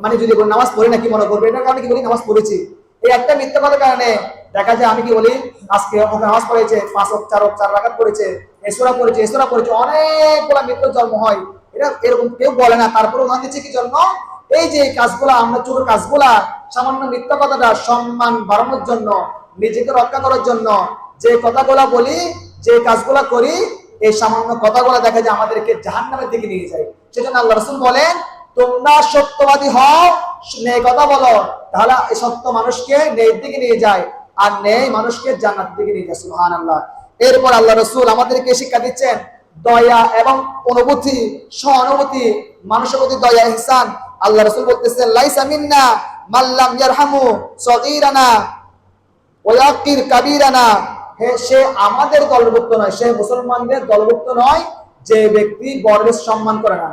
মানে যদি নামাজ পড়ি না কি মনে করবে, এটার কারণে কি বলি নামাজ পড়েছি। এই একটা মিথ্যা কথার কারণে দেখা যায় আমি কি বলি আজকে নামাজ পড়েছে 5 ওয়াক্ত 4 রাকাত পড়েছে, এসরা পড়েছে অনেকগুলা মিথ্যা জন্ম হয়। এটা এরকম কেউ বলে না, তারপরে উদাহরণ দিচ্ছে কি জন্য, এই যে কাজগুলা আমরা ছোট কাজগুলা সামান্য মিথ্যা কথাটা সম্মান বাড়ানোর জন্য, নিজেকে রক্ষা করার জন্য যে কথাগুলা বলি, যে কাজগুলা করি, এই সামান্য কথাগুলা দেখা যায় আমাদেরকে জাহান্নামের দিকে নিয়ে যায়। সেজন্য আল্লাহ রাসূল বলেন তোমরা সত্যবাদী হও, ন্যায় কথা বলো, তাহলে এই সত্য মানুষকে ন্যায়ের দিকে নিয়ে যায়, আর ন্যায় মানুষকে জান্নাতের দিকে নিয়ে যায়। সুবহানাল্লাহ। এরপর আল্লাহ রাসূল আমাদেরকে শিক্ষা দিচ্ছেন দয়া এবং অনুভূতি, সহানুভূতি, মানুষের প্রতি দয়া, ইহসান। আল্লাহ রাসূল বলতেছেন লাইসা মিন্না মাল্লাম ইয়ারহামু সগীরানা ওয়া ইয়াকির কাবীরানা, সে আমাদের দলভুক্ত নয়, সে মুসলমানদের দলভুক্ত নয় যে ব্যক্তি বড়দের সম্মান করে না,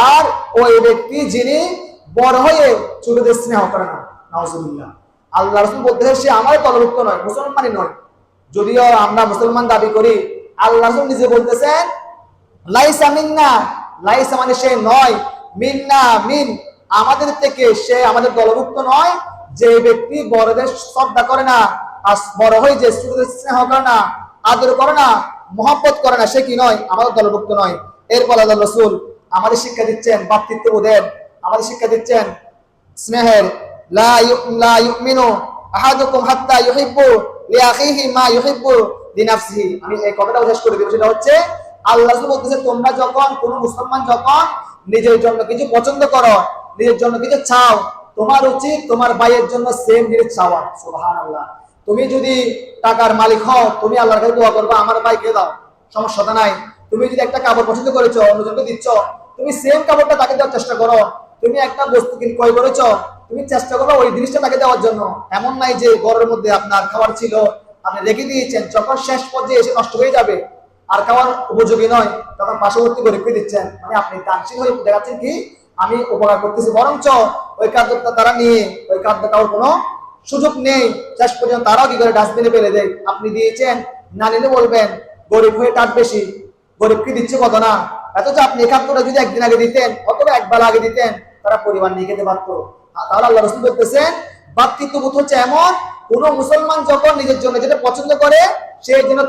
আর ওই ব্যক্তি যিনি বড় হয়ে ছোটদের স্নেহ করে না। নাউজুবিল্লাহ। আল্লাহ রাসূল বলতেছেন সে আমাদের দলভুক্ত নয়, মুসলমানই নয়। যদিও আমরা মুসলমান দাবি করি, আল্লাহ রাসূল নিজে বলতেছেন লাইসা মিন্না, লাইসা মানে সে নয়, মিন্না মিন আমাদের থেকে, সে আমাদের দলভুক্ত নয় যে ব্যক্তি বড়দের শ্রদ্ধা করে না, আর বড় হয়ে যে ছোটদের স্নেহ করে না, আদর করে না, মহব্বত করে না, সে কি নয়, আমাদের দলভুক্ত নয়। এরপর আল্লাহ রাসূল আমাদের শিক্ষা দিচ্ছেন ভ্রাতৃত্ববোধের, আমাদের শিক্ষা দিচ্ছেন স্নেহের। লা ইউমিনু আহাদুকুম হাত্তা ইউহিব্বু লিআখিহি মা ইউহিব্বু লিনাফসিহি। আমি এই কথাটা শেষ করে দেব, সেটা হচ্ছে আল্লাহ রাসূল বলতেছে তোমরা যখন, কোন মুসলমান যখন নিজের জন্য কিছু পছন্দ করো, নিজের জন্য কিছু চাও, তোমার উচিত তোমার ভাইয়ের জন্য সেম জিনিস চাওয়া। সুবহানাল্লাহ। তুমি যদি টাকার মালিক হও, তুমি আল্লাহর কাছে দোয়া করবা আমার ভাইকে দাও, সমস্যা নাই। তুমি যদি একটা কাপড় পছন্দ করেছো, অন্যজনকে দিচ্ছ, তুমি সেম কাপড়টা তাকে দেওয়ার চেষ্টা করো। তুমি একটা বস্তু ক্রয় করেছো, তুমি চেষ্টা করো ওই জিনিসটা তাকে দেওয়ার জন্য। এমন নাই যে ঘরের মধ্যে আপনার খাবার ছিল, আপনি রেখে দিয়েছেন, যখন শেষ পর্যায়ে এসে নষ্ট হয়ে যাবে আর খাওয়ার উপযোগী নয়, তখন পার্শ্ববর্তী গরিবকে দিচ্ছেন, মানে আপনি দানশীল হয়ে দেখাচ্ছেন কি আমি উপকার করতেছি, বরঞ্চ ওই খাদ্যটা তারা নিয়ে ওই খাদ্য খাওয়ার কোনো সুযোগ নেই, শেষ পর্যন্ত তারাও কি করে ডাস্টবিনে ফেলে দেয়। আপনি দিয়েছেন, না নিলে বলবেন গরিব হয়ে টাট বেশি, গরিবকে দিচ্ছে কত না। অথচ আপনি এই খাদ্যটা যদি একদিন আগে দিতেন অথবা একবার আগে দিতেন, তারা পরিবার নিয়ে খেতে পারতো। তাহলে আল্লাহ রাসূল বলতেছেন ভ্রাতৃত্ববোধ হচ্ছে এমন, কোন মুসলমান যখন নিজের জন্য যেটা পছন্দ করে, সে যেন